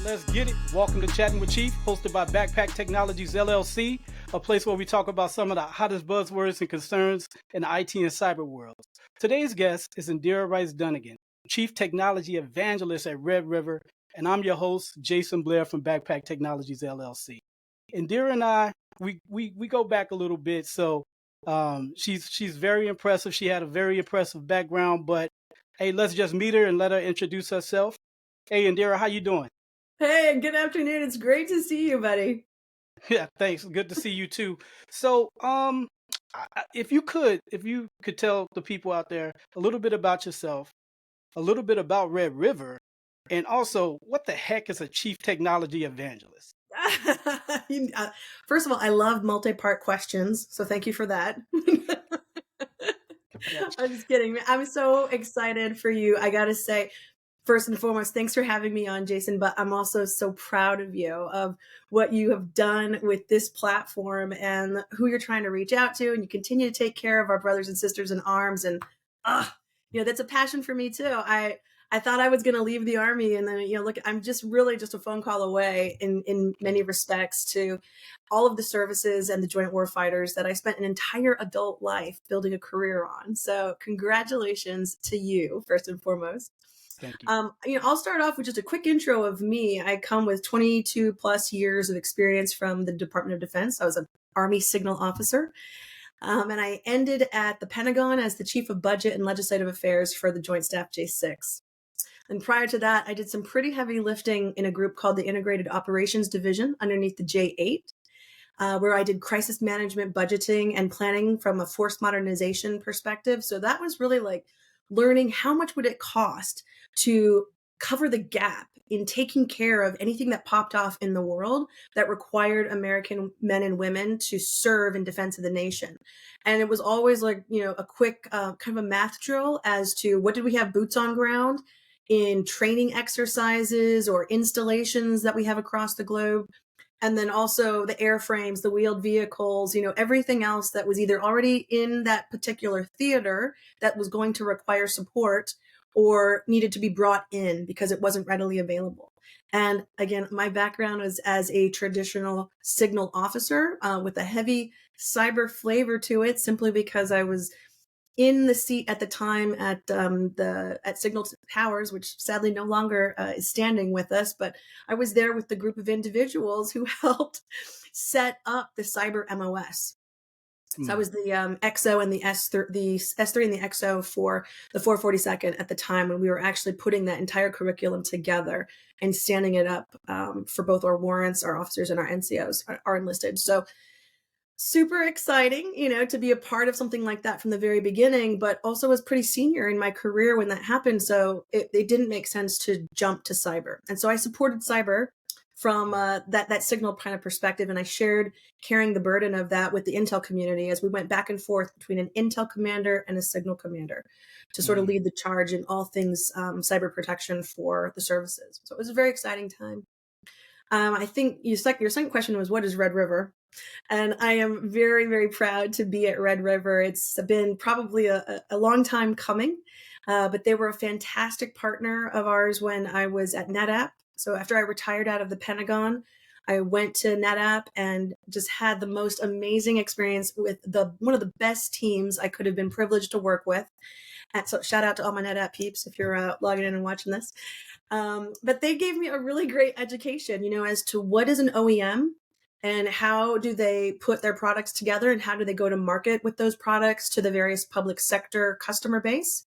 Let's get it. Welcome to Chatting with Chief, hosted by Backpack Technologies LLC, a place where we talk about some of the hottest buzzwords and concerns in the IT and cyber worlds. Today's guest is Indira Rice Donegan, Chief Technology Evangelist at Red River, and I'm your host, Jason Blair from Backpack Technologies LLC. Indira and I, we go back a little bit, so she's very impressive. She had a very impressive background, but hey, let's just meet her and let her introduce herself. Hey, Indira, how you doing? Hey, good afternoon. It's great to see you, buddy. Yeah, thanks. Good to see you too. So, if you could tell the people out there a little bit about yourself, a little bit about Red River, and also what the heck is a chief technology evangelist? First of all, I love multi-part questions, so thank you for that. Yeah. I'm just kidding. I'm so excited for you. I gotta say, first and foremost, thanks for having me on, Jason, but I'm also so proud of you, of what you have done with this platform and who you're trying to reach out to, and you continue to take care of our brothers and sisters in arms, and that's a passion for me too. I thought I was going to leave the Army, and then, look, I'm just really just a phone call away in many respects to all of the services and the joint warfighters that I spent an entire adult life building a career on. So congratulations to you, first and foremost. Thank you. I'll start off with just a quick intro of me. I come with 22 plus years of experience from the Department of Defense. I was an Army signal officer. And I ended at the Pentagon as the Chief of Budget and Legislative Affairs for the Joint Staff J6. And prior to that, I did some pretty heavy lifting in a group called the Integrated Operations Division underneath the J8, where I did crisis management, budgeting, and planning from a force modernization perspective. So that was really like learning how much would it cost to cover the gap in taking care of anything that popped off in the world that required American men and women to serve in defense of the nation. And it was always like, a quick kind of a math drill as to what did we have boots on ground in training exercises or installations that we have across the globe. And then also the airframes, the wheeled vehicles, everything else that was either already in that particular theater that was going to require support or needed to be brought in because it wasn't readily available. And again, my background was as a traditional signal officer with a heavy cyber flavor to it, simply because I was in the seat at the time at Signal Towers, which sadly no longer is standing with us, but I was there with the group of individuals who helped set up the cyber MOS. So I was the XO and the S3 and the XO for the 442nd at the time when we were actually putting that entire curriculum together and standing it up for both our warrants, our officers, and our NCOs, our enlisted. So super exciting, to be a part of something like that from the very beginning, but also was pretty senior in my career when that happened. So it didn't make sense to jump to cyber. And so I supported cyber from that signal kind of perspective. And I shared carrying the burden of that with the intel community as we went back and forth between an intel commander and a signal commander to sort of lead the charge in all things cyber protection for the services. So it was a very exciting time. I think your second question was, what is Red River? And I am very, very proud to be at Red River. It's been probably a long time coming, but they were a fantastic partner of ours when I was at NetApp. So after I retired out of the Pentagon, I went to NetApp and just had the most amazing experience with one of the best teams I could have been privileged to work with. And so shout out to all my NetApp peeps if you're logging in and watching this. But they gave me a really great education, as to what is an OEM and how do they put their products together and how do they go to market with those products to the various public sector customer base.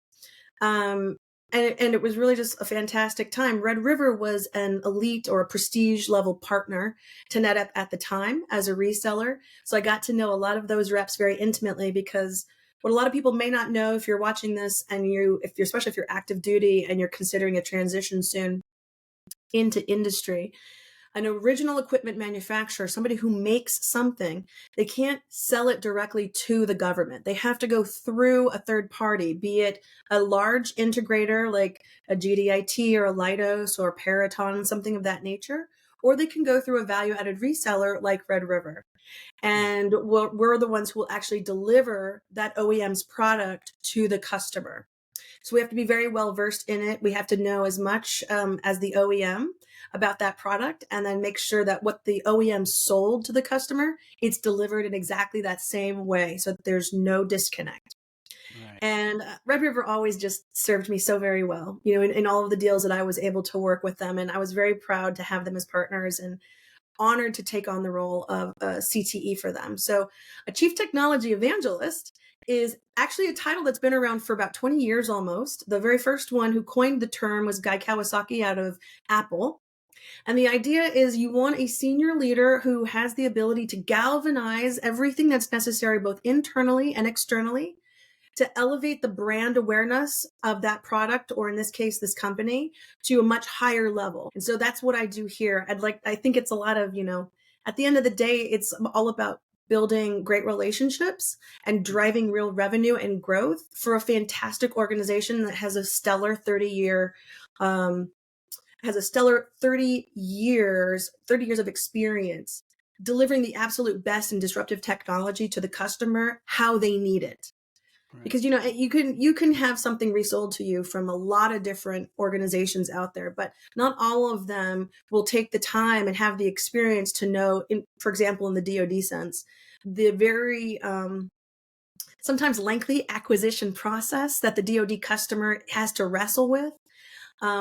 And it was really just a fantastic time. Red River was an elite or a prestige level partner to NetApp at the time as a reseller. So I got to know a lot of those reps very intimately, because what a lot of people may not know, if you're watching this and especially if you're active duty and you're considering a transition soon into industry, an original equipment manufacturer, somebody who makes something, they can't sell it directly to the government. They have to go through a third party, be it a large integrator like a GDIT or a Leidos or Peraton, something of that nature, or they can go through a value-added reseller like Red River. And we're the ones who will actually deliver that OEM's product to the customer. So we have to be very well versed in it. We have to know as much as the OEM about that product, and then make sure that what the OEM sold to the customer, it's delivered in exactly that same way so that there's no disconnect. Right. And Red River always just served me so very well, in all of the deals that I was able to work with them. And I was very proud to have them as partners and honored to take on the role of a CTE for them. So a Chief Technology Evangelist is actually a title that's been around for about 20 years almost. The very first one who coined the term was Guy Kawasaki out of Apple. And the idea is you want a senior leader who has the ability to galvanize everything that's necessary, both internally and externally, to elevate the brand awareness of that product, or in this case, this company, to a much higher level. And so that's what I do here. I think it's a lot of, at the end of the day, it's all about building great relationships and driving real revenue and growth for a fantastic organization that has a stellar 30 years of experience delivering the absolute best in disruptive technology to the customer how they need it. Right. Because you can have something resold to you from a lot of different organizations out there, but not all of them will take the time and have the experience to know, for example, in the DoD sense, the very sometimes lengthy acquisition process that the DoD customer has to wrestle with,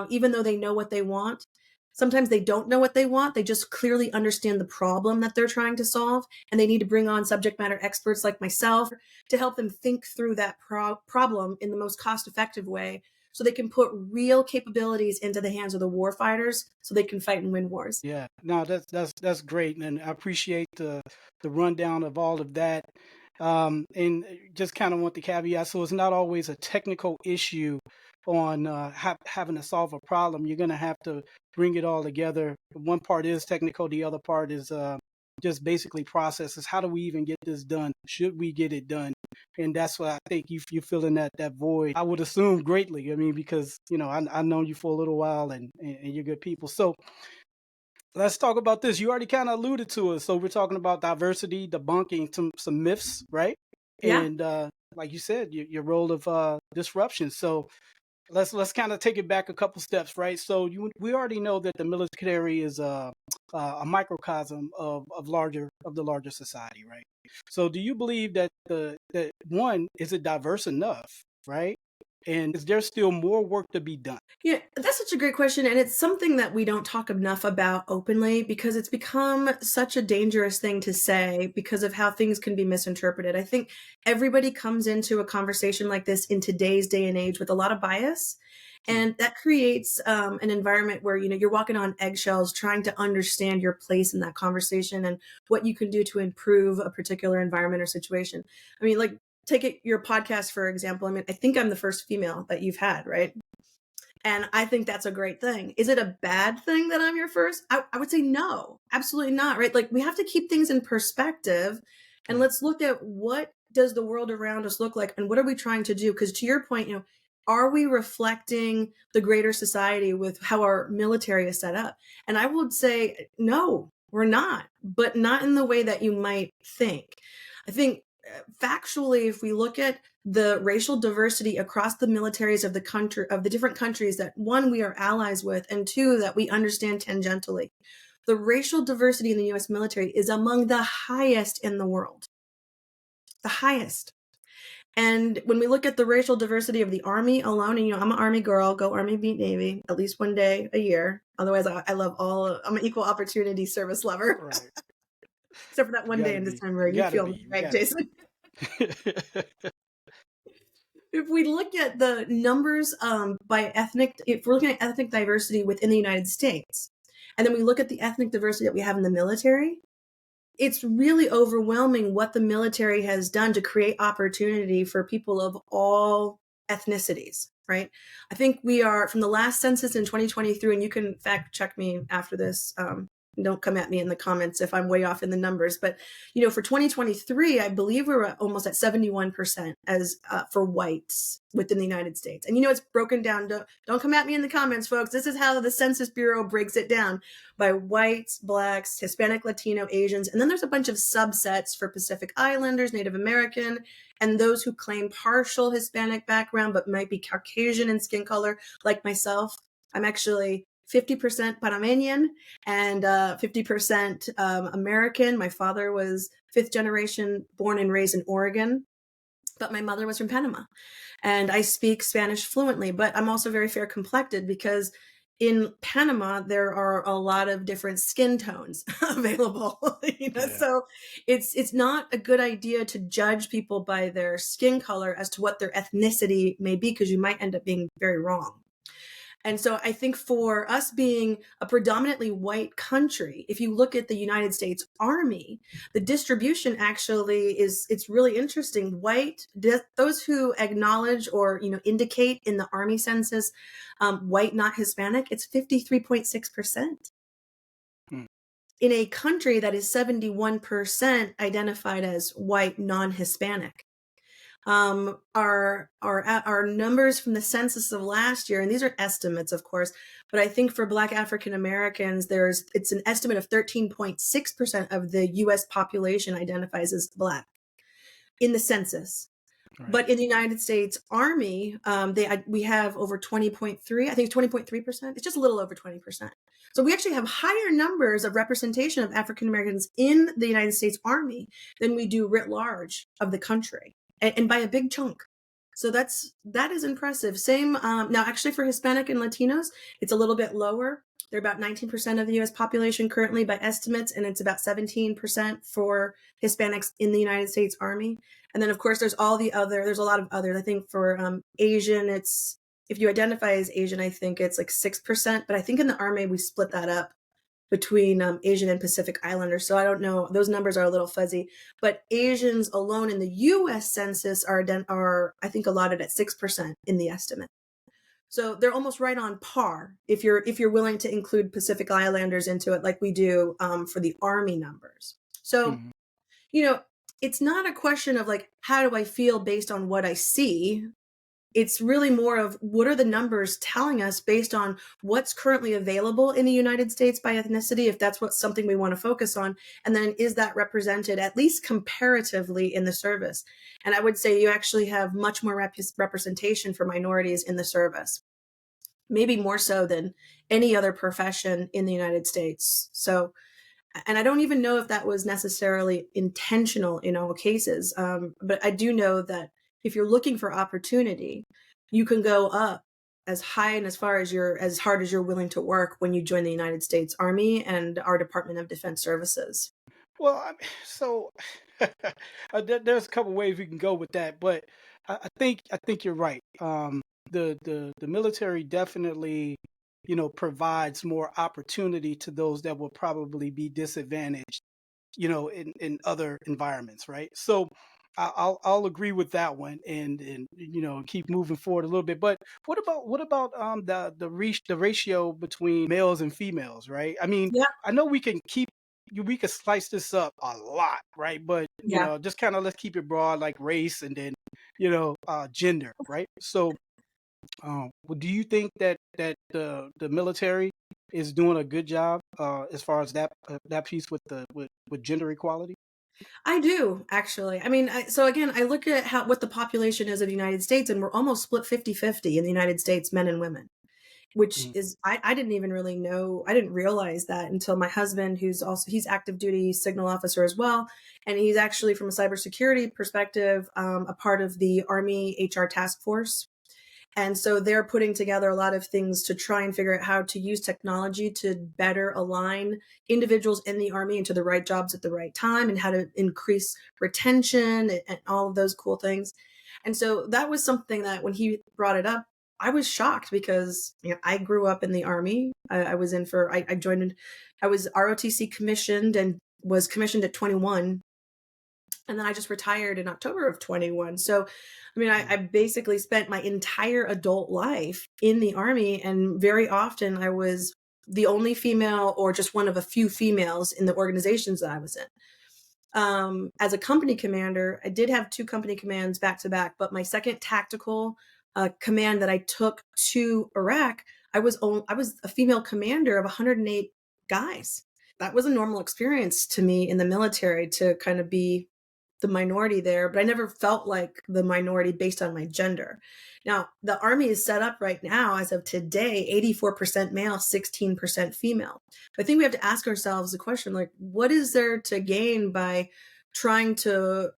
even though they know what they want. Sometimes they don't know what they want. They just clearly understand the problem that they're trying to solve. And they need to bring on subject matter experts like myself to help them think through that problem in the most cost-effective way so they can put real capabilities into the hands of the war fighters so they can fight and win wars. Yeah, no, that's great. And I appreciate the rundown of all of that. And just kind of want the caveat. So it's not always a technical issue on having to solve a problem. You're going to have to bring it all together. One part is technical. The other part is just basically processes. How do we even get this done? Should we get it done? And that's why I think you fill in that void. I would assume greatly. I mean, because I've known you for a little while, and you're good people. So let's talk about this. You already kind of alluded to it. So we're talking about diversity, debunking some myths, right? Yeah. And like you said, your role of disruption. So let's kind of take it back a couple steps, right? So we already know that the military is a microcosm of the larger society, right? So do you believe that that one, is it diverse enough, right? And is there still more work to be done? Yeah, that's such a great question. And it's something that we don't talk enough about openly because it's become such a dangerous thing to say because of how things can be misinterpreted. I think everybody comes into a conversation like this in today's day and age with a lot of bias. And that creates an environment where, you're walking on eggshells trying to understand your place in that conversation and what you can do to improve a particular environment or situation. I mean, like, your podcast, for example. I mean, I think I'm the first female that you've had, right? And I think that's a great thing. Is it a bad thing that I'm your first? I would say no, absolutely not, right? Like, we have to keep things in perspective and let's look at what does the world around us look like and what are we trying to do? Because to your point, are we reflecting the greater society with how our military is set up? And I would say, no, we're not, but not in the way that you might think. I think factually, if we look at the racial diversity across the militaries of the different countries that, one, we are allies with, and two, that we understand tangentially, the racial diversity in the U.S. military is among the highest in the world. The highest. And when we look at the racial diversity of the Army alone, and I'm an Army girl, go Army, beat Navy, at least one day a year. Otherwise, I love I'm an equal opportunity service lover. Right. Except for that one day in December. You feel me, right, Jason? If we look at the numbers if we're looking at ethnic diversity within the United States, and then we look at the ethnic diversity that we have in the military, it's really overwhelming what the military has done to create opportunity for people of all ethnicities, right? I think we are, from the last census in 2023, and you can fact check me after this, Don't come at me in the comments if I'm way off in the numbers, but for 2023, I believe we were almost at 71% as for whites within the United States. And it's broken down. Don't come at me in the comments, folks. This is how the Census Bureau breaks it down by whites, blacks, Hispanic, Latino, Asians, and then there's a bunch of subsets for Pacific Islanders, Native American, and those who claim partial Hispanic background but might be Caucasian in skin color, like myself. I'm actually 50% Panamanian and 50% American. My father was fifth generation, born and raised in Oregon, but my mother was from Panama. And I speak Spanish fluently, but I'm also very fair complected because in Panama, there are a lot of different skin tones available. So it's not a good idea to judge people by their skin color as to what their ethnicity may be, because you might end up being very wrong. And so I think for us being a predominantly white country, if you look at the United States Army, the distribution actually it's really interesting. Those who acknowledge or, indicate in the Army census, white, not Hispanic, it's 53.6%. In a country that is 71% identified as white, non-Hispanic. Our numbers from the census of last year, and these are estimates, of course, but I think for Black African Americans, it's an estimate of 13.6% of the U.S. population identifies as Black in the census. Right. But in the United States Army, we have over 20.3, I think it's 20.3%. It's just a little over 20%. So we actually have higher numbers of representation of African Americans in the United States Army than we do writ large of the country. And by a big chunk. So that is impressive. Same, now actually for Hispanic and Latinos, it's a little bit lower. They're about 19% of the US population currently by estimates, and it's about 17% for Hispanics in the United States Army. And then of course there's a lot of others. I think for Asian, if you identify as Asian, I think it's like 6%, but I think in the Army we split that up between Asian and Pacific Islanders. So I don't know, those numbers are a little fuzzy, but Asians alone in the US Census are I think allotted at 6% in the estimate. So they're almost right on par if you're willing to include Pacific Islanders into it, like we do for the Army numbers. So, it's not a question of like, how do I feel based on what I see? It's really more of what are the numbers telling us based on what's currently available in the United States by ethnicity, if that's something we want to focus on. And then is that represented at least comparatively in the service? And I would say you actually have much more representation for minorities in the service, maybe more so than any other profession in the United States. So, and I don't even know if that was necessarily intentional in all cases. But I do know that if you're looking for opportunity, you can go up as high and as hard as you're willing to work when you join the United States Army and our Department of Defense Services. Well, there's a couple ways we can go with that, but I think you're right. The military definitely, provides more opportunity to those that will probably be disadvantaged, in other environments, right? So I'll agree with that one, and keep moving forward a little bit. But what about the ratio between males and females, right? I mean, Yeah. I know we can slice this up a lot, right? But just kind of let's keep it broad, like race, and then gender, right? So, do you think that the military is doing a good job as far as that piece with gender equality? I do, actually. I mean, so again, I look at what the population is of the United States, and we're almost split 50-50 in the United States, men and women, which is, I didn't even really know, I didn't realize that until my husband, he's active duty signal officer as well. And he's actually, from a cybersecurity perspective, a part of the Army HR task force. And so they're putting together a lot of things to try and figure out how to use technology to better align individuals in the Army into the right jobs at the right time, and how to increase retention and all of those cool things. And so that was something that when he brought it up, I was shocked because I grew up in the Army. I was ROTC commissioned and was commissioned at 21. And then I just retired in October of 21. So, I mean, I basically spent my entire adult life in the Army, and very often I was the only female or just one of a few females in the organizations that I was in. As a company commander, I did have 2 company commands back to back, but my second tactical command that I took to Iraq, I was a female commander of 108 guys. That was a normal experience to me in the military to kind of be the minority there, but I never felt like the minority based on my gender. Now, the Army is set up right now, as of today, 84% male, 16% female. I think we have to ask ourselves the question, like, what is there to gain by trying to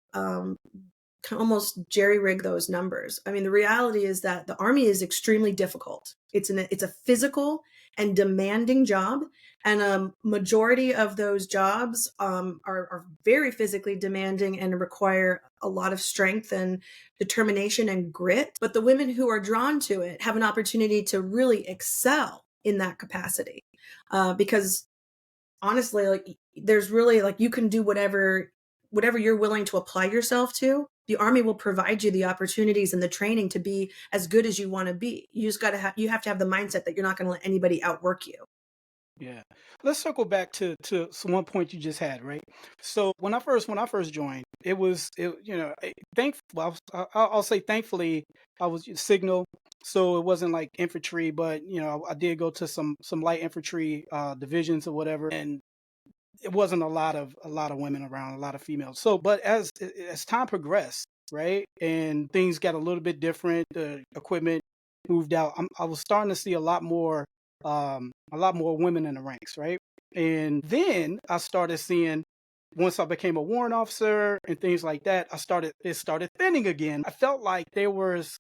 almost jerry-rig those numbers? I mean, the reality is that the Army is extremely difficult. It's a physical and demanding job, and a majority of those jobs are very physically demanding and require a lot of strength and determination and grit. But the women who are drawn to it have an opportunity to really excel in that capacity, because honestly, like, there's really, like, you can do whatever you're willing to apply yourself to. The Army will provide you the opportunities and the training to be as good as you want to be. You just got to you have to have the mindset that you're not going to let anybody outwork you. Yeah. Let's circle back to one point you just had, right? So when I first joined, it was I'll say thankfully I was signal, so it wasn't like infantry, but I did go to some light infantry divisions or whatever, and it wasn't a lot of women around, a lot of females. So, but as time progressed, right, and things got a little bit different, the equipment moved out. I was starting to see a lot more women in the ranks, right? And then I started seeing, once I became a warrant officer and things like that, it started thinning again. I felt like there was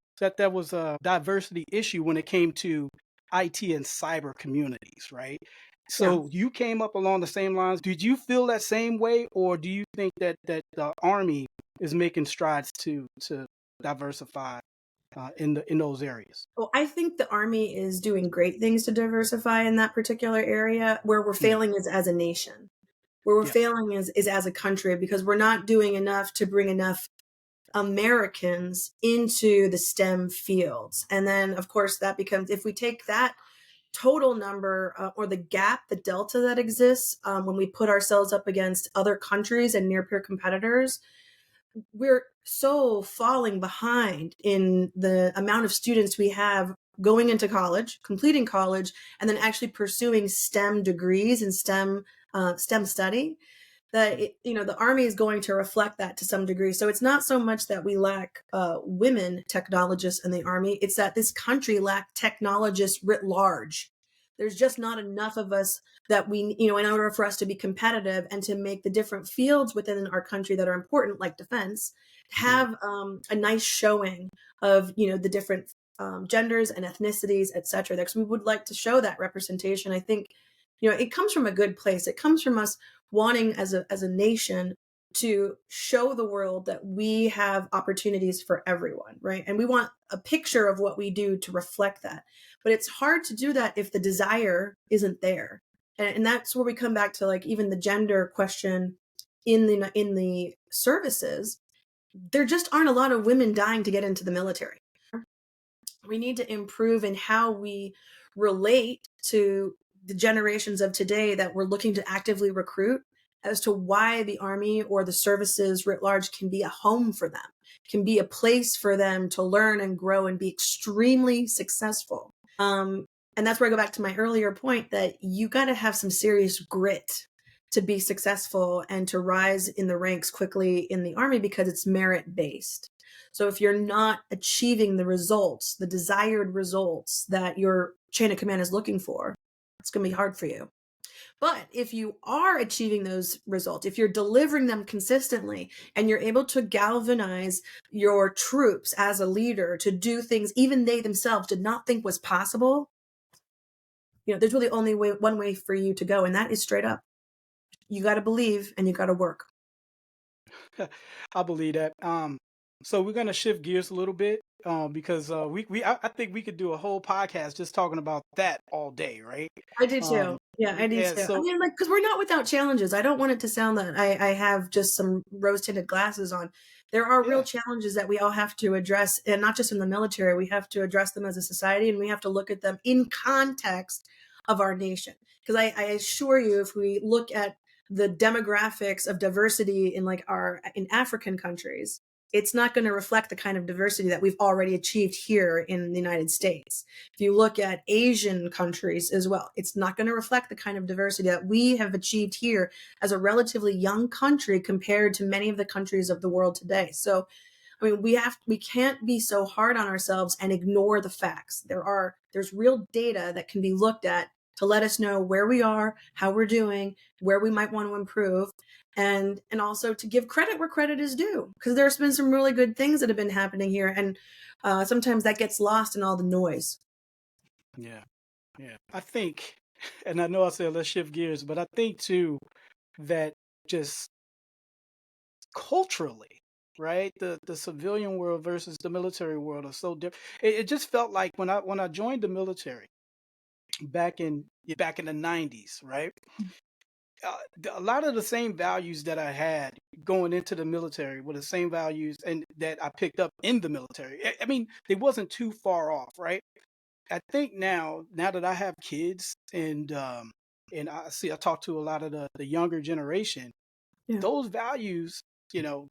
a diversity issue when it came to IT and cyber communities, right? Yeah. So you came up along the same lines. Did you feel that same way, or do you think that the Army is making strides to diversify in those areas? Well, I think the Army is doing great things to diversify in that particular area. Where we're Mm, failing is as a nation. Where we're yeah, failing is as a country, because we're not doing enough to bring enough Americans into the STEM fields. And then, of course, that becomes, if we take that total number or the gap, the delta that exists when we put ourselves up against other countries and near peer competitors, we're so falling behind in the amount of students we have going into college, completing college, and then actually pursuing STEM degrees and STEM study. That the Army is going to reflect that to some degree. So it's not so much that we lack women technologists in the Army; it's that this country lacks technologists writ large. There's just not enough of us that we, in order for us to be competitive and to make the different fields within our country that are important, like defense, yeah. have a nice showing of, the different genders and ethnicities, et cetera. Because we would like to show that representation. I think, it comes from a good place. It comes from us wanting as a nation to show the world that we have opportunities for everyone, right? And we want a picture of what we do to reflect that. But it's hard to do that if the desire isn't there. And that's where we come back to, like, even the gender question in the services. There just aren't a lot of women dying to get into the military. We need to improve in how we relate to the generations of today that we're looking to actively recruit, as to why the Army or the services writ large can be a home for them, can be a place for them to learn and grow and be extremely successful. And that's where I go back to my earlier point that you got to have some serious grit to be successful and to rise in the ranks quickly in the Army, because it's merit based. So if you're not achieving the results, the desired results that your chain of command is looking for, it's going to be hard for you. But if you are achieving those results, if you're delivering them consistently, and you're able to galvanize your troops as a leader to do things even they themselves did not think was possible, there's really only one way for you to go, and that is straight up. You got to believe and you got to work. I believe that. So we're gonna shift gears a little bit, because I think we could do a whole podcast just talking about that all day, right? I do too. Um, Yeah, I do yeah. too. I So mean, like, because we're not without challenges. I don't want it to sound that I have just some rose tinted glasses on. There are real yeah, challenges that we all have to address, and not just in the military. We have to address them as a society, and we have to look at them in context of our nation. Because I assure you, if we look at the demographics of diversity in in African countries, it's not going to reflect the kind of diversity that we've already achieved here in the United States. If you look at Asian countries as well, it's not going to reflect the kind of diversity that we have achieved here as a relatively young country compared to many of the countries of the world today. So, I mean, we can't be so hard on ourselves and ignore the facts. There's real data that can be looked at to let us know where we are, how we're doing, where we might want to improve, and also to give credit where credit is due, because there's been some really good things that have been happening here, and sometimes that gets lost in all the noise. Yeah, yeah. I think, and I know I said let's shift gears, but I think too that just culturally, right, the civilian world versus the military world are so different. It just felt like when I joined the military back in the 90s, right? A lot of the same values that I had going into the military were the same values and that I picked up in the military. I mean, they wasn't too far off, right? I think now that I have kids and I talk to a lot of the younger generation, Yeah. those values,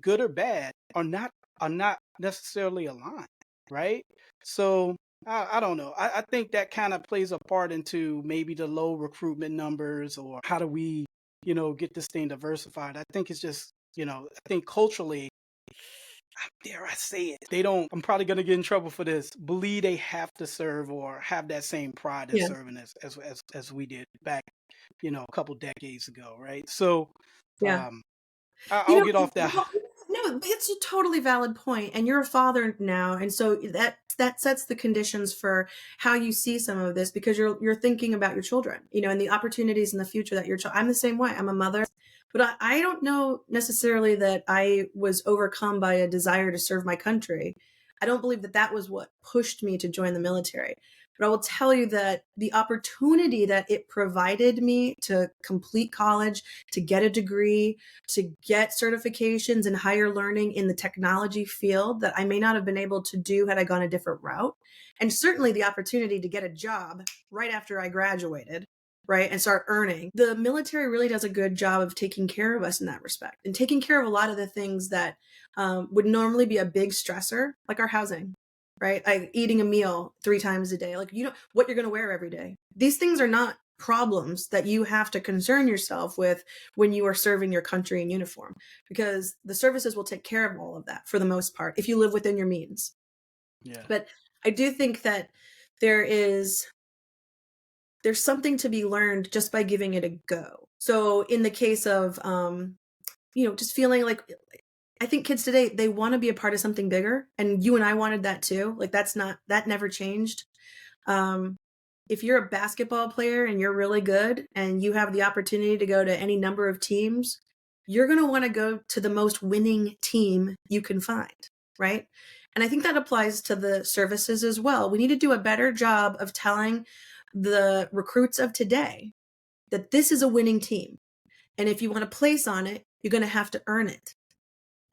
good or bad, are not necessarily aligned, right? So I don't know. I think that kind of plays a part into maybe the low recruitment numbers or how do we, get this thing diversified. I think it's just, I think culturally, dare I say it, they don't, I'm probably gonna get in trouble for this, believe they have to serve or have that same pride in Yeah. serving as we did back, a couple decades ago, right? So Yeah. um You I'll know, get off that. well, no, it's a totally valid point, and you're a father now, and so that sets the conditions for how you see some of this, because you're thinking about your children, and the opportunities in the future that your child. I'm the same way. I'm a mother, but I don't know necessarily that I was overcome by a desire to serve my country. I don't believe that that was what pushed me to join the military. But I will tell you that the opportunity that it provided me to complete college, to get a degree, to get certifications and higher learning in the technology field that I may not have been able to do had I gone a different route. And certainly the opportunity to get a job right after I graduated, right, and start earning. The military really does a good job of taking care of us in that respect and taking care of a lot of the things that would normally be a big stressor, like our housing, right? Like eating a meal 3 times a day, like what you're going to wear every day. These things are not problems that you have to concern yourself with when you are serving your country in uniform, because the services will take care of all of that for the most part if you live within your means. Yeah. But I do think that there's something to be learned just by giving it a go. So in the case of just feeling like, I think kids today, they want to be a part of something bigger, and you and I wanted that too. Like that never changed. Um, if you're a basketball player and you're really good and you have the opportunity to go to any number of teams, you're going to want to go to the most winning team you can find, right? And I think that applies to the services as well. We need to do a better job of telling the recruits of today that this is a winning team. And if you want to place on it, you're going to have to earn it.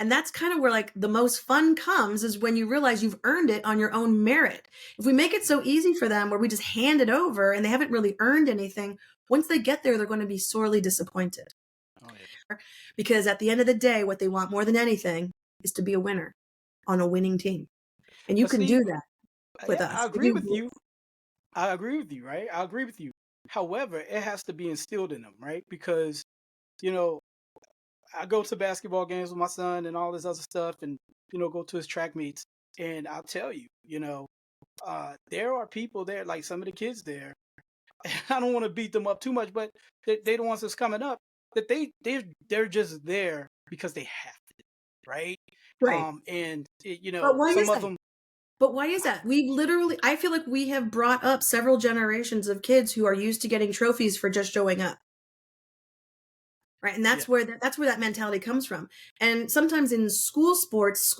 And that's kind of where like the most fun comes, is when you realize you've earned it on your own merit. If we make it so easy for them where we just hand it over and they haven't really earned anything, once they get there, they're going to be sorely disappointed. Oh, yeah. Because at the end of the day, what they want more than anything is to be a winner on a winning team. And you But can see, do that with yeah, us. I agree with you. I agree with you, right? I agree with you. However, it has to be instilled in them, right? Because, you know, I go to basketball games with my son and all this other stuff and, go to his track meets. And I'll tell you, there are people there, like some of the kids there. I don't want to beat them up too much, but they the ones that's coming up that they're just there because they have to, right? Right. And But why some is of that? them, But why is that? I feel like we have brought up several generations of kids who are used to getting trophies for just showing up. Right. And yeah, that's where that mentality comes from. And sometimes in school sports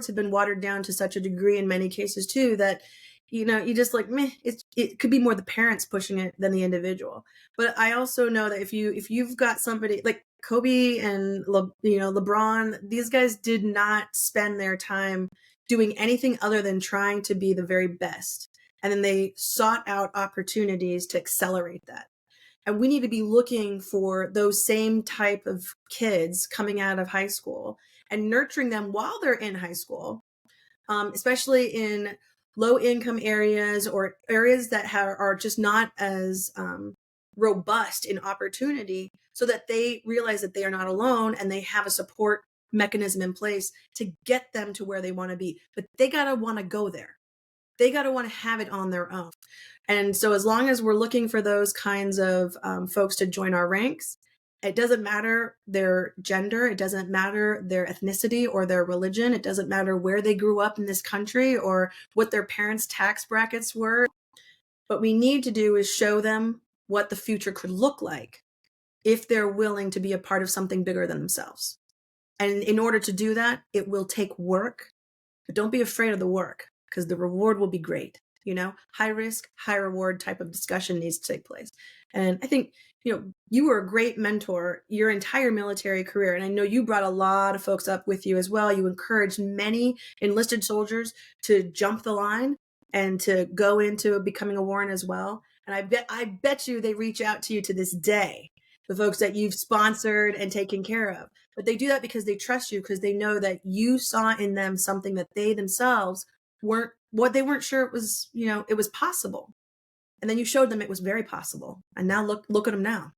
have been watered down to such a degree in many cases too, that, you just like, meh, it could be more the parents pushing it than the individual. But I also know that if you've got somebody like Kobe and LeBron, these guys did not spend their time doing anything other than trying to be the very best. And then they sought out opportunities to accelerate that. And we need to be looking for those same type of kids coming out of high school and nurturing them while they're in high school, especially in low income areas or areas that are just not as robust in opportunity, so that they realize that they are not alone and they have a support mechanism in place to get them to where they want to be. But they got to want to go there. They got to want to have it on their own. And so as long as we're looking for those kinds of folks to join our ranks, it doesn't matter their gender, it doesn't matter their ethnicity or their religion, it doesn't matter where they grew up in this country or what their parents' tax brackets were. What we need to do is show them what the future could look like if they're willing to be a part of something bigger than themselves. And in order to do that, it will take work, but don't be afraid of the work, because the reward will be great. High risk, high reward type of discussion needs to take place. And I think, you were a great mentor your entire military career. And I know you brought a lot of folks up with you as well. You encouraged many enlisted soldiers to jump the line and to go into becoming a warrant as well. And I bet you they reach out to you to this day, the folks that you've sponsored and taken care of. But they do that because they trust you, because they know that you saw in them something that they themselves weren't sure it was possible. And then you showed them it was very possible. And now look at them now.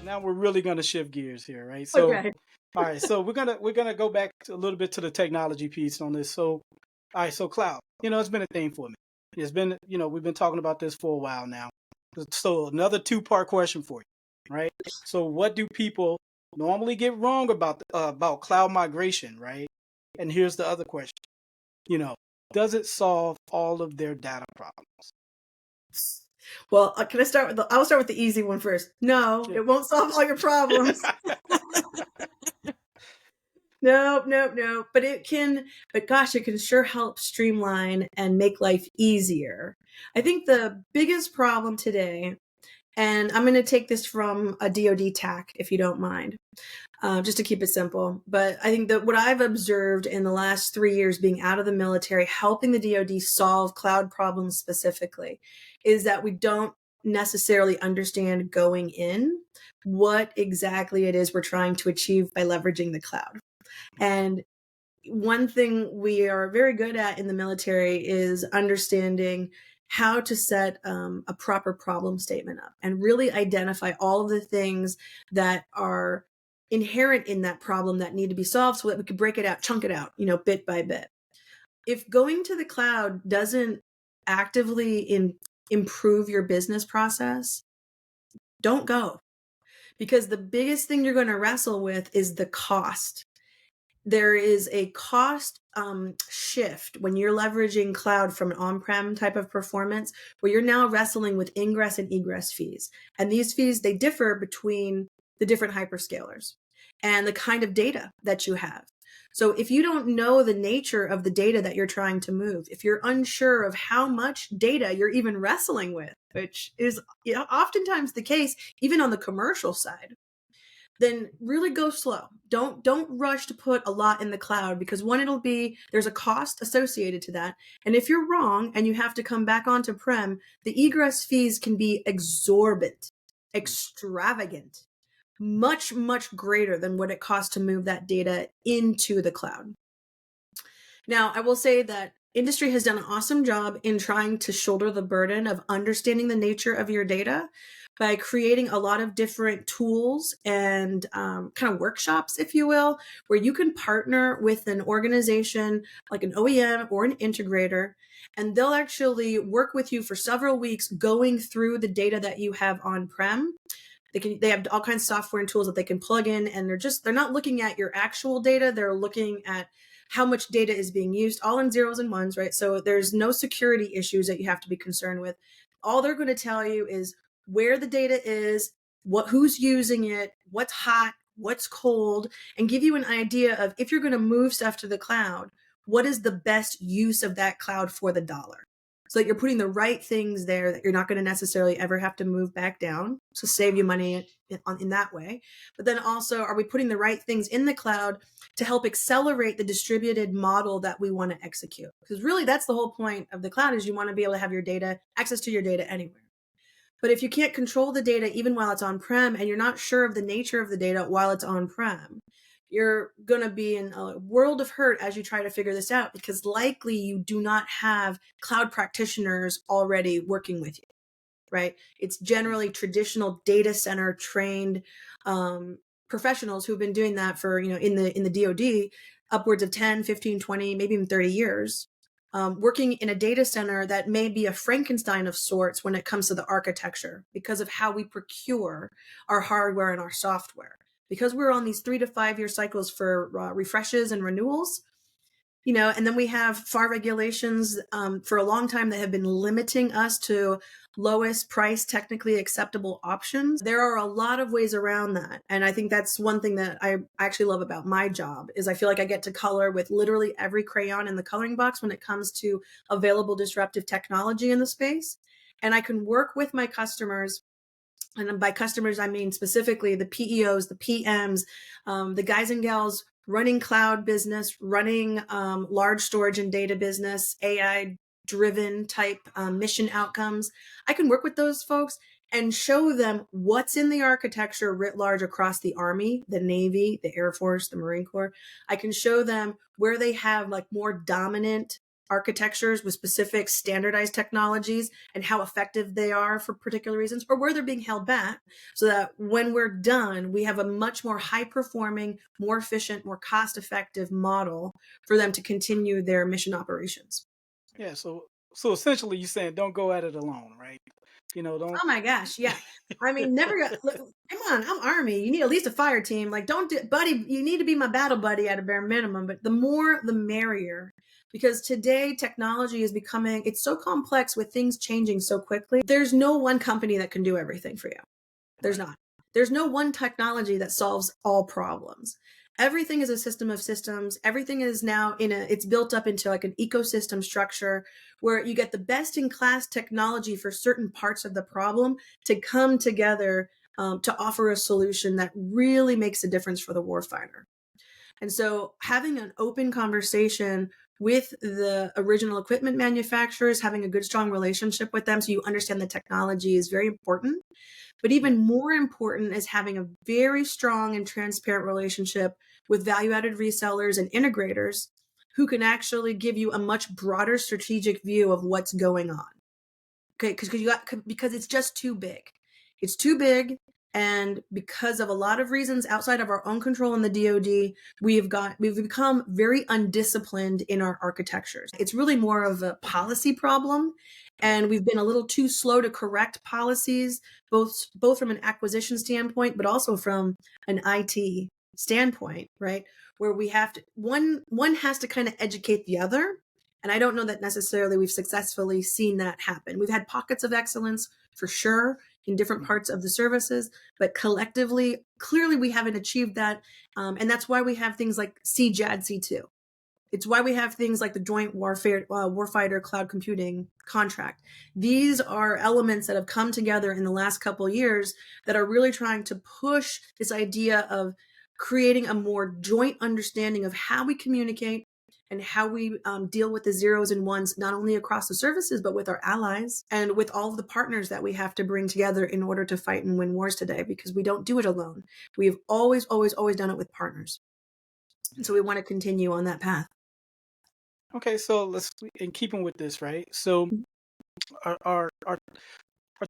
Now we're really going to shift gears here, right? So, Okay. all right. So we're gonna go back a little bit to the technology piece on this. So, all right. So cloud, it's been a thing for me. It's been, we've been talking about this for a while now. So another two-part question for you, right? So what do people normally get wrong about cloud migration, right? And here's the other question. Does it solve all of their data problems? Well, can I start I'll start with the easy one first. No, It won't solve all your problems. No. But gosh, it can sure help streamline and make life easier. I think the biggest problem today, and I'm going to take this from a DoD tack, if you don't mind, just to keep it simple. But I think that what I've observed in the last 3 years being out of the military, helping the DoD solve cloud problems specifically, is that we don't necessarily understand going in what exactly it is we're trying to achieve by leveraging the cloud. And one thing we are very good at in the military is understanding how to set a proper problem statement up and really identify all of the things that are inherent in that problem that need to be solved, so that we could break it out, chunk it out, bit by bit. If going to the cloud doesn't actively improve your business process, don't go. Because the biggest thing you're going to wrestle with is the cost. There is a cost shift when you're leveraging cloud from an on-prem type of performance, where you're now wrestling with ingress and egress fees. And these fees, they differ between the different hyperscalers and the kind of data that you have. So if you don't know the nature of the data that you're trying to move, if you're unsure of how much data you're even wrestling with, which is oftentimes the case, even on the commercial side, then really go slow. Don't rush to put a lot in the cloud, because there's a cost associated to that. And if you're wrong and you have to come back onto prem, the egress fees can be exorbitant, extravagant, much, much greater than what it costs to move that data into the cloud. Now, I will say that industry has done an awesome job in trying to shoulder the burden of understanding the nature of your data by creating a lot of different tools and kind of workshops, if you will, where you can partner with an organization like an OEM or an integrator, and they'll actually work with you for several weeks going through the data that you have on-prem. They have all kinds of software and tools that they can plug in, and they're not looking at your actual data. They're looking at how much data is being used, all in zeros and ones, right? So there's no security issues that you have to be concerned with. All they're going to tell you is where the data is, who's using it, what's hot, what's cold, and give you an idea of if you're going to move stuff to the cloud, what is the best use of that cloud for the dollar? So that you're putting the right things there that you're not going to necessarily ever have to move back down. So save you money in that way. But then also, are we putting the right things in the cloud to help accelerate the distributed model that we want to execute? Because really that's the whole point of the cloud, is you want to be able to have your data, access to your data anywhere. But if you can't control the data even while it's on-prem, and you're not sure of the nature of the data while it's on-prem, you're going to be in a world of hurt as you try to figure this out, because likely you do not have cloud practitioners already working with you, right? It's generally traditional data center trained professionals who've been doing that for, in the DoD, upwards of 10, 15, 20, maybe even 30 years. Working in a data center that may be a Frankenstein of sorts when it comes to the architecture, because of how we procure our hardware and our software. Because we're on these 3 to 5 year cycles for refreshes and renewals, and then we have FAR regulations for a long time that have been limiting us to lowest price, technically acceptable options. There are a lot of ways around that. And I think that's one thing that I actually love about my job, is I feel like I get to color with literally every crayon in the coloring box when it comes to available disruptive technology in the space. And I can work with my customers. And by customers, I mean specifically the PEOs, the PMs, the guys and gals running cloud business, running large storage and data business, AI driven type mission outcomes. I can work with those folks and show them what's in the architecture writ large across the Army, the Navy, the Air Force, the Marine Corps. I can show them where they have like more dominant architectures with specific standardized technologies and how effective they are for particular reasons, or where they're being held back, so that when we're done, we have a much more high performing, more efficient, more cost effective model for them to continue their mission operations. Yeah. So essentially, you're saying don't go at it alone, right? Don't. Oh my gosh, yeah. I mean, never got, look, come on, I'm Army. You need at least a fire team. Like, don't do, buddy, you need to be my battle buddy at a bare minimum, but the more, the merrier. Because today technology is becoming, it's so complex with things changing so quickly. There's no one company that can do everything for you. There's not. There's no one technology that solves all problems. Everything is a system of systems. Everything is now it's built up into like an ecosystem structure where you get the best in class technology for certain parts of the problem to come together to offer a solution that really makes a difference for the warfighter. And so having an open conversation with the original equipment manufacturers, having a good, strong relationship with them so you understand the technology is very important. But even more important is having a very strong and transparent relationship with value-added resellers and integrators who can actually give you a much broader strategic view of what's going on. Okay, because it's just too big. It's too big. And because of a lot of reasons outside of our own control in the DoD, we've become very undisciplined in our architectures. It's really more of a policy problem. And we've been a little too slow to correct policies, both from an acquisition standpoint, but also from an IT standpoint, right? Where we have to, one has to kind of educate the other. And I don't know that necessarily we've successfully seen that happen. We've had pockets of excellence for sure in different parts of the services, but collectively, clearly we haven't achieved that. And that's why we have things like CJAD C2. It's why we have things like the Joint Warfighter Cloud Computing Contract. These are elements that have come together in the last couple of years that are really trying to push this idea of creating a more joint understanding of how we communicate and how we deal with the zeros and ones, not only across the services, but with our allies and with all of the partners that we have to bring together in order to fight and win wars today, because we don't do it alone. We've always, always, always done it with partners. And so we want to continue on that path. Okay, so let's in keeping with this, right? So are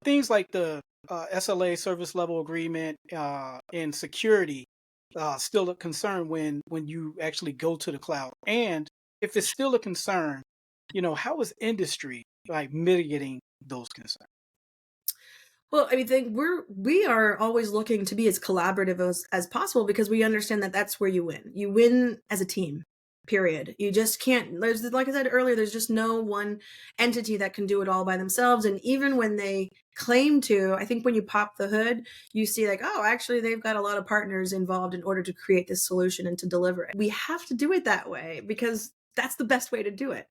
things like the SLA service level agreement and security still a concern when you actually go to the cloud? And if it's still a concern, how is industry like mitigating those concerns? Well, I mean, we are always looking to be as collaborative as possible, because we understand that that's where you win. You win as a team. period. You just can't, like I said earlier, there's just no one entity that can do it all by themselves. And even when they claim to, I think when you pop the hood, you see like, oh, actually they've got a lot of partners involved in order to create this solution and to deliver it. We have to do it that way because that's the best way to do it.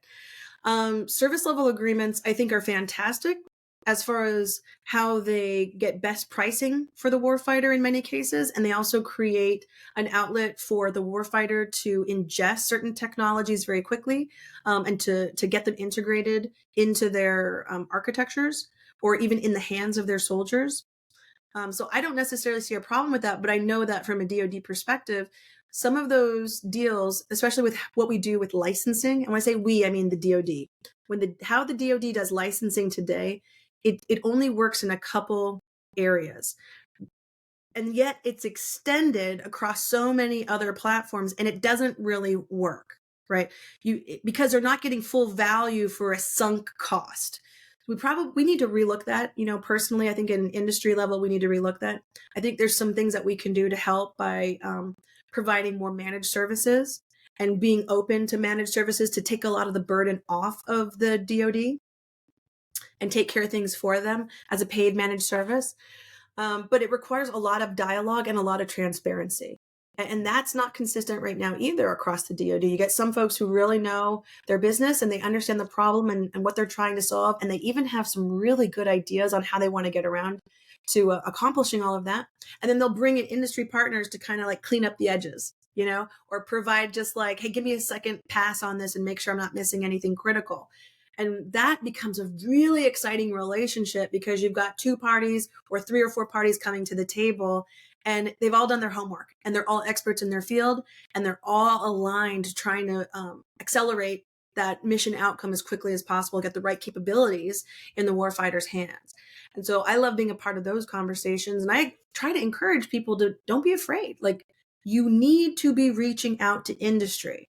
Service level agreements, I think, are fantastic as far as how they get best pricing for the warfighter in many cases. And they also create an outlet for the warfighter to ingest certain technologies very quickly, and to get them integrated into their architectures or even in the hands of their soldiers. So I don't necessarily see a problem with that, but I know that from a DoD perspective, some of those deals, especially with what we do with licensing, and when I say we, I mean the DoD. How the DoD does licensing today, it only works in a couple areas. And yet it's extended across so many other platforms and it doesn't really work, right? Because they're not getting full value for a sunk cost. We need to relook that. Personally, I think in industry level, we need to relook that. I think there's some things that we can do to help by providing more managed services and being open to managed services to take a lot of the burden off of the DoD and take care of things for them as a paid managed service. But it requires a lot of dialogue and a lot of transparency. And that's not consistent right now either across the DoD. You get some folks who really know their business and they understand the problem and what they're trying to solve. And they even have some really good ideas on how they want to get around to accomplishing all of that. And then they'll bring in industry partners to kind of like clean up the edges, or provide just like, hey, give me a second pass on this and make sure I'm not missing anything critical. And that becomes a really exciting relationship because you've got two parties or three or four parties coming to the table and they've all done their homework and they're all experts in their field and they're all aligned trying to accelerate that mission outcome as quickly as possible, get the right capabilities in the warfighter's hands. And so I love being a part of those conversations. And I try to encourage people to don't be afraid. Like, you need to be reaching out to industry.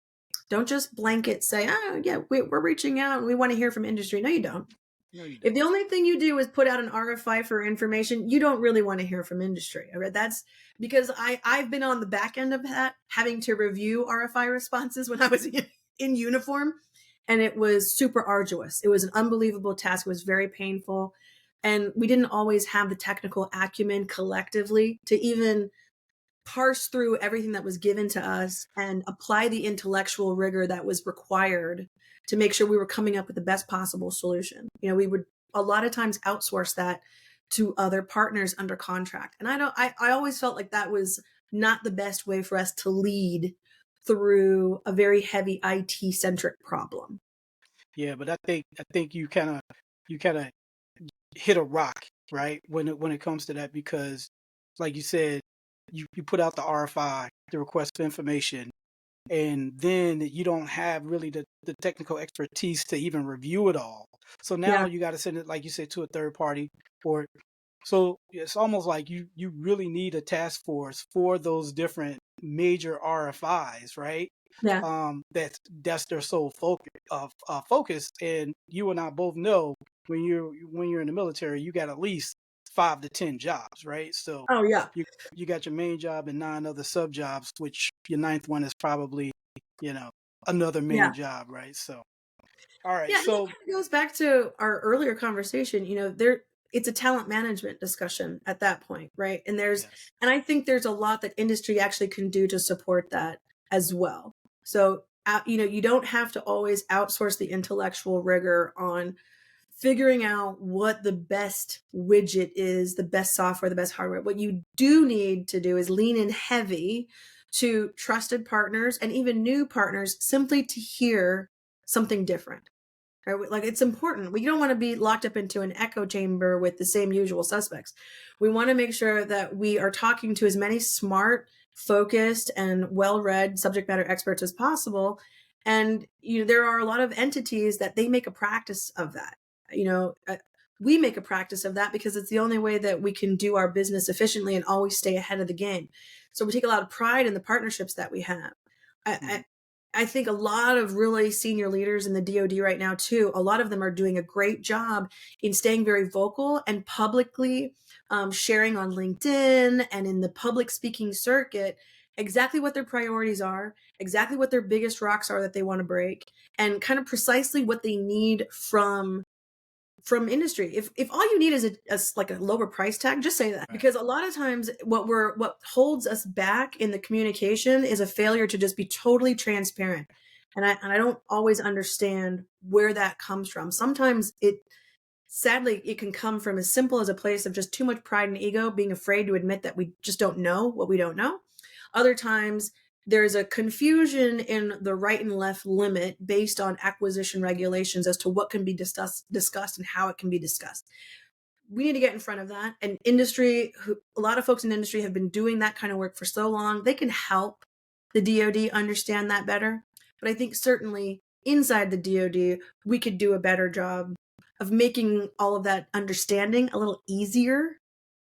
Don't just blanket say, oh, yeah, we're reaching out and we want to hear from industry. No, you don't. No, you don't. If the only thing you do is put out an RFI for information, you don't really want to hear from industry. All right? That's because I've been on the back end of that, having to review RFI responses when I was in uniform. And it was super arduous. It was an unbelievable task. It was very painful. And we didn't always have the technical acumen collectively to even parse through everything that was given to us and apply the intellectual rigor that was required to make sure we were coming up with the best possible solution. We would a lot of times outsource that to other partners under contract. And I always felt like that was not the best way for us to lead through a very heavy IT centric problem. Yeah, but I think you kind of hit a rock, right? When it comes to that, because like you said, you put out the RFI, the request for information, and then you don't have really the technical expertise to even review it all. So now you got to send it, like you said, to a third party. So it's almost like you really need a task force for those different major RFIs, right? Yeah. That's their sole focus. And you and I both know when you're in the military, you got at least 5 to 10 jobs, right? So Oh, yeah. you got your main job and 9 other sub jobs, which your ninth one is probably, another main job, right? So, all right. Yeah, So and it goes back to our earlier conversation. It's a talent management discussion at that point, right? And yes. I think there's a lot that industry actually can do to support that as well. So, you don't have to always outsource the intellectual rigor on figuring out what the best widget is, the best software, the best hardware. What you do need to do is lean in heavy to trusted partners and even new partners simply to hear something different. Right? Like, it's important. We don't want to be locked up into an echo chamber with the same usual suspects. We want to make sure that we are talking to as many smart, focused, and well-read subject matter experts as possible. And there are a lot of entities that they make a practice of that. We make a practice of that because it's the only way that we can do our business efficiently and always stay ahead of the game. So we take a lot of pride in the partnerships that we have. I think a lot of really senior leaders in the DoD right now, too, a lot of them are doing a great job in staying very vocal and publicly sharing on LinkedIn and in the public speaking circuit exactly what their priorities are, exactly what their biggest rocks are that they want to break, and kind of precisely what they need from industry. If all you need is like a lower price tag, just say that. Right. Because a lot of times what holds us back in the communication is a failure to just be totally transparent. And I don't always understand where that comes from. Sometimes sadly it can come from as simple as a place of just too much pride and ego, being afraid to admit that we just don't know what we don't know. Other times there's a confusion in the right and left limit based on acquisition regulations as to what can be discussed and how it can be discussed. We need to get in front of that. And a lot of folks in industry have been doing that kind of work for so long. They can help the DoD understand that better. But I think certainly inside the DoD, we could do a better job of making all of that understanding a little easier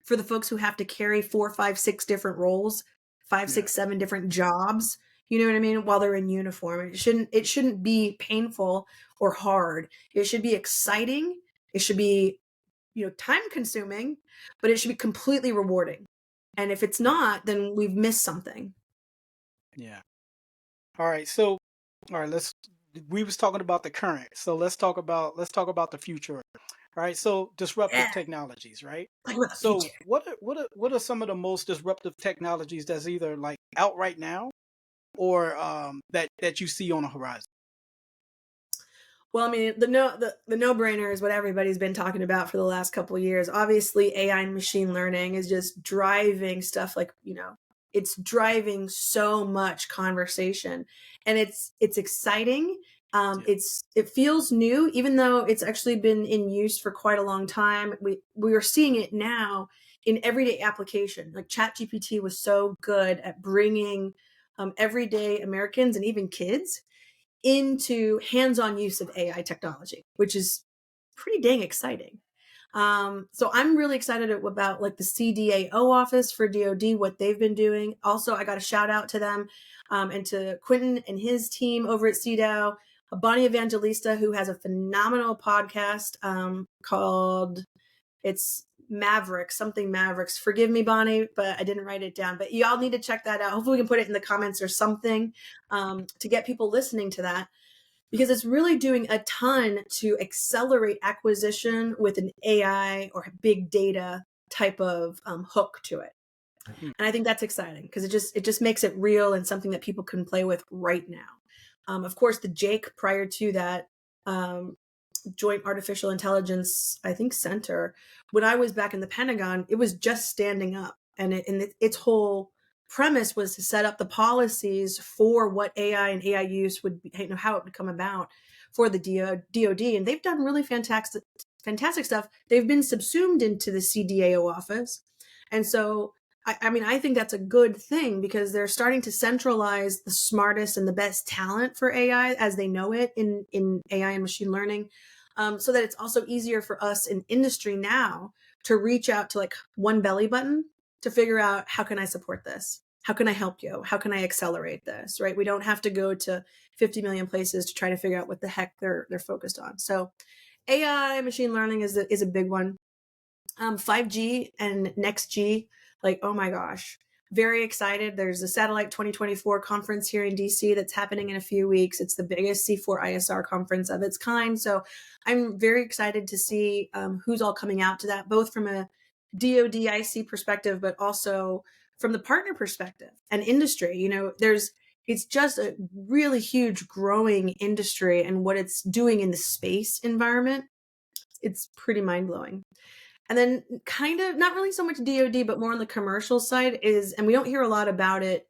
for the folks who have to carry 4, 5, 6 different roles, 5, 6, 7 different jobs. You know what I mean? While they're in uniform, it shouldn't be painful or hard. It should be exciting. It should be time consuming, but it should be completely rewarding. And if it's not, then we've missed something. Yeah. All right. So, all right. We was talking about the current. So let's talk about the future. All right. So disruptive Yeah, technologies, right? talk about the So future. what are some of the most disruptive technologies that's either like out right now or that you see on the horizon? Well, I mean, the no-brainer is what everybody's been talking about for the last couple of years. Obviously, AI and machine learning is just driving stuff like, it's driving so much conversation, and it's exciting. Yeah. It feels new, even though it's actually been in use for quite a long time. We are seeing it now in everyday application. Like ChatGPT was so good at bringing everyday Americans and even kids into hands-on use of AI technology, which is pretty dang exciting. So I'm really excited about like the CDAO office for DoD, what they've been doing. Also, I got a shout out to them and to Quentin and his team over at CDAO, Bonnie Evangelista, who has a phenomenal podcast called it's Mavericks, something Mavericks. Forgive me, Bonnie, but I didn't write it down. But y'all need to check that out. Hopefully, we can put it in the comments or something to get people listening to that, because it's really doing a ton to accelerate acquisition with an AI or big data type of hook to it. Hmm. And I think that's exciting because it just makes it real and something that people can play with right now. Of course, the Jake prior to that, um, Joint Artificial Intelligence, I think, Center. When I was back in the Pentagon, it was just standing up, and its whole premise was to set up the policies for what AI and AI use would be, how it would come about for the DoD, and they've done really fantastic stuff. They've been subsumed into the CDAO office, and so I mean, I think that's a good thing because they're starting to centralize the smartest and the best talent for AI as they know it in AI and machine learning, so that it's also easier for us in industry now to reach out to like one belly button to figure out how can I support this? How can I help you? How can I accelerate this? Right? We don't have to go to 50 million places to try to figure out what the heck they're focused on. So AI machine learning is a big one. 5G and NextG, like, oh my gosh, very excited. There's a Satellite 2024 conference here in DC that's happening in a few weeks. It's the biggest C4ISR conference of its kind. So I'm very excited to see who's all coming out to that, both from a DoDIC perspective, but also from the partner perspective and industry. It's just a really huge growing industry, and what it's doing in the space environment, it's pretty mind blowing. And then kind of not really so much DoD, but more on the commercial side and we don't hear a lot about it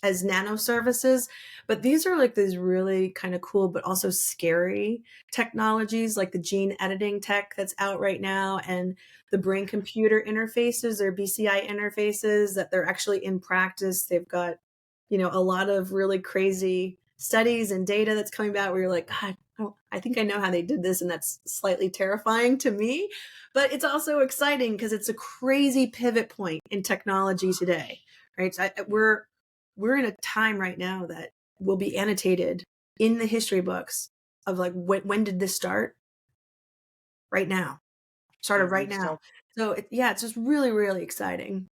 as nano services, but these are like these really kind of cool, but also scary technologies like the gene editing tech that's out right now and the brain computer interfaces or BCI interfaces that they're actually in practice. They've got, a lot of really crazy studies and data that's coming back where you're like, God, I think I know how they did this. And that's slightly terrifying to me, but it's also exciting because it's a crazy pivot point in technology today, right? So we're in a time right now that will be annotated in the history books of like, when did this start? Right now. Started Yeah, right now. So yeah, it's just really, really exciting.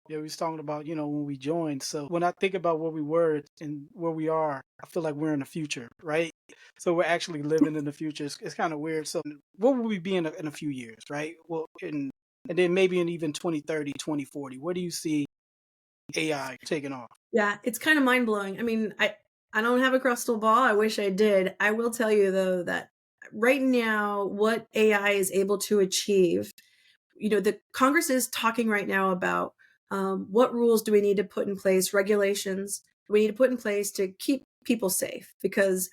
Yeah, we was talking about, when we joined. So when I think about where we were and where we are, I feel like we're in the future, right? So we're actually living in the future. It's kind of weird. So what will we be in a few years, right? Well, and then maybe in even 2030, 2040, where do you see AI taking off? Yeah, it's kind of mind blowing. I mean, I don't have a crystal ball. I wish I did. I will tell you though that right now, what AI is able to achieve, the Congress is talking right now about what rules do we need to put in place, regulations we need to put in place to keep people safe, because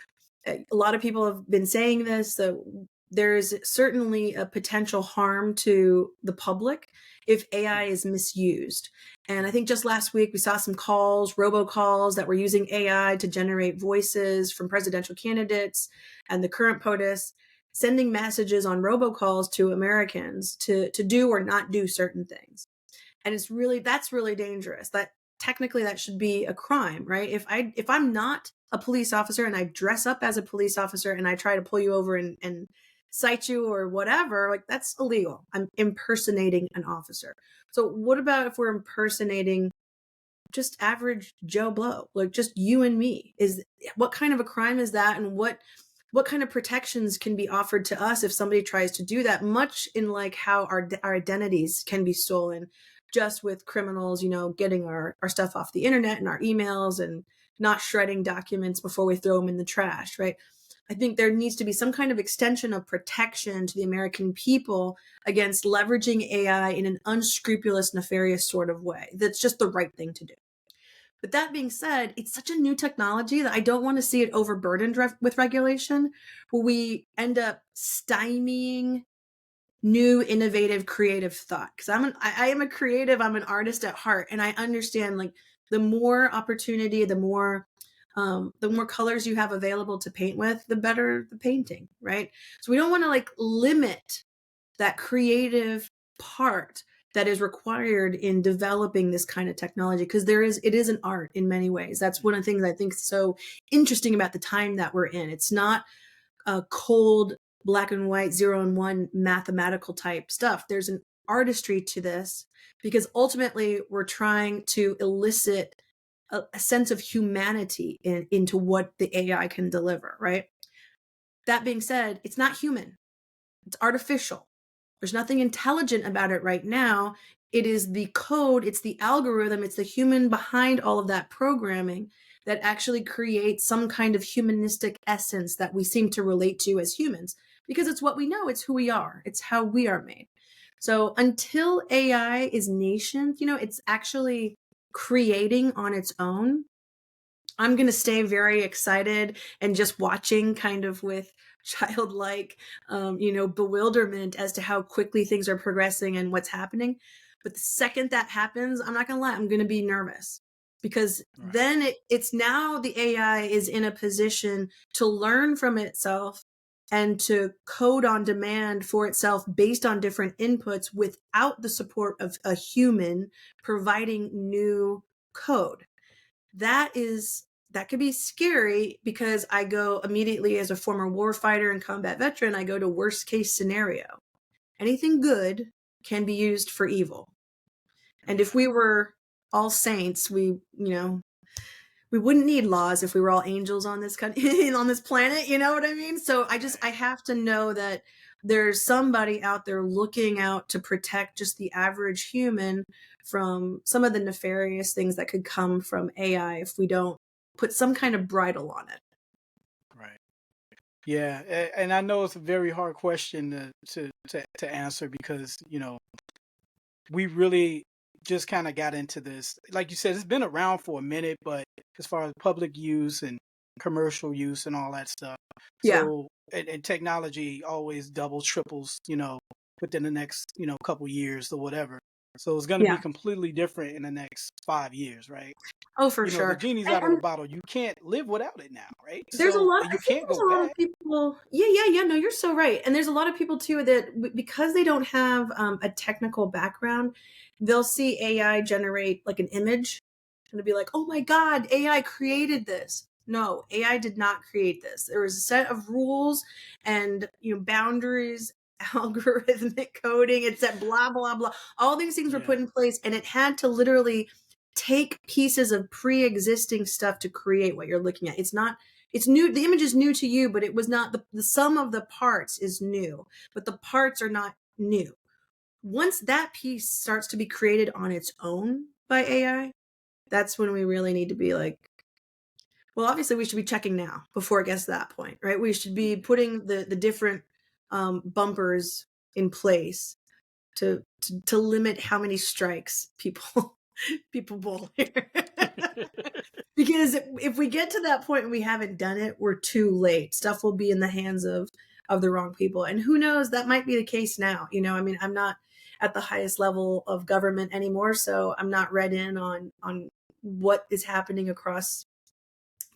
a lot of people have been saying this, that there is certainly a potential harm to the public if AI is misused. And I think just last week we saw some calls, robocalls, that were using AI to generate voices from presidential candidates and the current POTUS, sending messages on robocalls to Americans to do or not do certain things. And that's really dangerous. That technically that should be a crime, right? If I'm not a police officer and I dress up as a police officer and I try to pull you over and cite you or whatever, like, that's illegal. I'm impersonating an officer. So what about if we're impersonating just average Joe Blow, like just you and me? What kind of a crime is that? And what kind of protections can be offered to us if somebody tries to do that? Much in like how our identities can be stolen, just with criminals, getting our stuff off the internet and our emails, and not shredding documents before we throw them in the trash, right? I think there needs to be some kind of extension of protection to the American people against leveraging AI in an unscrupulous, nefarious sort of way. That's just the right thing to do. But that being said, it's such a new technology that I don't want to see it overburdened with regulation, where we end up stymieing new, innovative, creative thought. Because I am a creative, I'm an artist at heart, and I understand, like, the more opportunity, the more colors you have available to paint with, the better the painting, right? So we don't want to like limit that creative part that is required in developing this kind of technology, because it is an art in many ways. That's one of the things I think is so interesting about the time that we're in. It's not a cold black and white 0 and 1 mathematical type stuff. There's an artistry to this, because ultimately we're trying to elicit a sense of humanity into what the AI can deliver, right? That being said, it's not human. It's artificial. There's nothing intelligent about it right now. It is the code, it's the algorithm, it's the human behind all of that programming that actually creates some kind of humanistic essence that we seem to relate to as humans, because it's what we know, it's who we are, it's how we are made. So until AI is nascent, it's actually creating on its own, I'm going to stay very excited and just watching, kind of with childlike, bewilderment as to how quickly things are progressing and what's happening. But the second that happens, I'm not going to lie, I'm going to be nervous, because Right. then it's now the AI is in a position to learn from itself and to code on demand for itself based on different inputs without the support of a human providing new code. That could be scary, because I go immediately, as a former warfighter and combat veteran, I go to worst case scenario. Anything good can be used for evil. And if we were all saints, we wouldn't need laws if we were all angels on this on this planet, you know what I mean? So I have to know that there's somebody out there looking out to protect just the average human from some of the nefarious things that could come from AI if we don't put some kind of bridle on it. Right. Yeah, and I know it's a very hard question to answer, because we really just kind of got into this. Like you said, it's been around for a minute, but as far as public use and commercial use and all that stuff, Yeah. so and technology always doubles, triples, within the next couple years or whatever. So it's going to be Yeah. completely different in the next 5 years, right? Oh, for The sure. genie's And, out of the bottle. You can't live without it now, right? there's a So lot, I you think can't there's go a lot of back. people. Yeah. No, you're so right. And there's a lot of people too that because they don't have a technical background, they'll see AI generate like an image and they'll be like, oh my God, AI created this. No, AI did not create this. There was a set of rules and boundaries algorithmic coding. It said blah, blah, blah. All these things were put in place, and it had to literally take pieces of pre-existing stuff to create what you're looking at. It's new. The image is new to you, but it was not the sum of the parts is new, but the parts are not new. Once that piece starts to be created on its own by AI, that's when we really need to be like, well, obviously we should be checking now before it gets to that point, right? We should be putting the different bumpers in place to limit how many strikes people pull here. Because if we get to that point and we haven't done it, we're too late. Stuff will be in the hands of the wrong people. And who knows, that might be the case now. You know, I mean, I'm not at the highest level of government anymore, so I'm not read in on what is happening across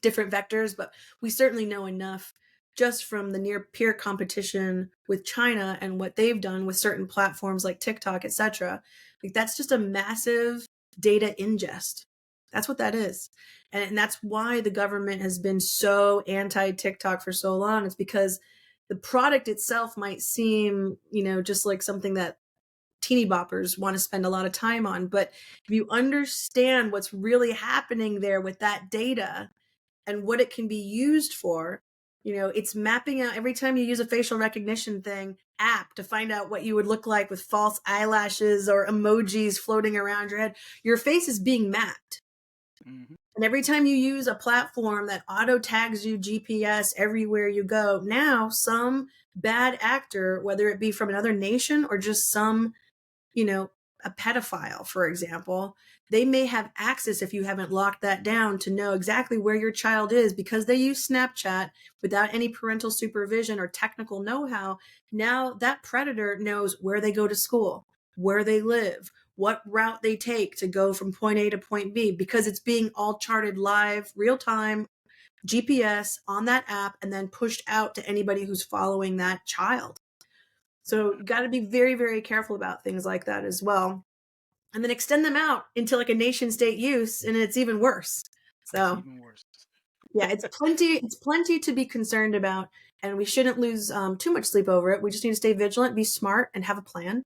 different vectors, but we certainly know enough just from the near peer competition with China and what they've done with certain platforms like TikTok, etc. Like, that's just a massive data ingest. That's what that is. And that's why the government has been so anti-TikTok for so long. It's because the product itself might seem, you know, just like something that teeny boppers want to spend a lot of time on. But if you understand what's really happening there with that data and what it can be used for, you know, it's mapping out every time you use a facial recognition app to find out what you would look like with false eyelashes or emojis floating around your head. Your face is being mapped. Mm-hmm. And every time you use a platform that auto tags you GPS everywhere you go, now some bad actor, whether it be from another nation or just some, you know, a pedophile, for example, they may have access, if you haven't locked that down, to know exactly where your child is because they use Snapchat without any parental supervision or technical know-how. Now that predator knows where they go to school, where they live, what route they take to go from point A to point B, because it's being all charted live, real time, GPS on that app, and then pushed out to anybody who's following that child. So you got to be very, very careful about things like that as well. And then extend them out into like a nation state use, and it's even worse. So it's even worse. Yeah, it's plenty to be concerned about, and we shouldn't lose too much sleep over it. We just need to stay vigilant, be smart, and have a plan.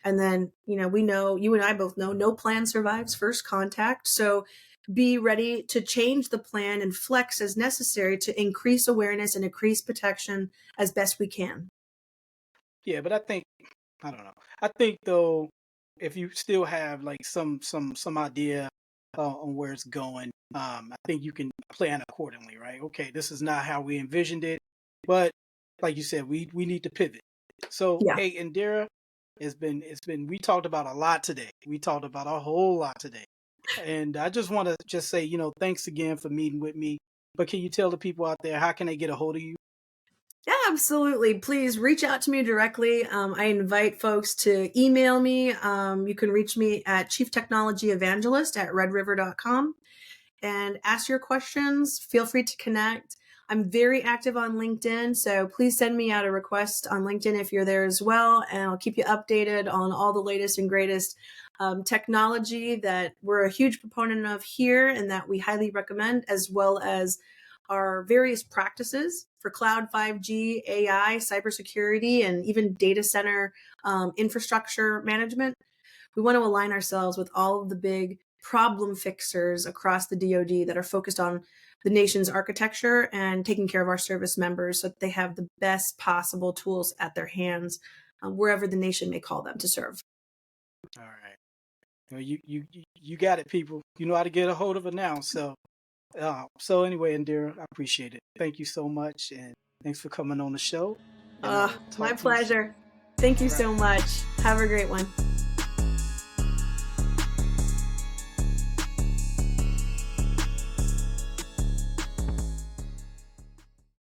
And then, you know, we know, you and I both know, no plan survives first contact. So be ready to change the plan and flex as necessary to increase awareness and increase protection as best we can. Yeah, but I don't know. I think though, if you still have like some idea on where it's going, I think you can plan accordingly, right? Okay, this is not how we envisioned it, but like you said, we need to pivot. So, Yeah. hey, Indira, it's been we talked about a lot today. We talked about a whole lot today, and I just want to say, you know, thanks again for meeting with me. But can you tell the people out there how can they get a hold of you? Yeah, absolutely. Please reach out to me directly. I invite folks to email me. You can reach me at Chief Technology Evangelist at redriver.com and ask your questions. Feel free to connect. I'm very active on LinkedIn, so please send me out a request on LinkedIn if you're there as well, and I'll keep you updated on all the latest and greatest technology that we're a huge proponent of here and that we highly recommend, as well as our various practices for cloud, 5G, AI, cybersecurity, and even data center infrastructure management. We want to align ourselves with all of the big problem fixers across the DoD that are focused on the nation's architecture and taking care of our service members so that they have the best possible tools at their hands wherever the nation may call them to serve. All right. Well, you got it, people. You know how to get a hold of it now. So anyway, Indira, I appreciate it. Thank you so much, and thanks for coming on the show. My pleasure. Thank you so much. Have a great one.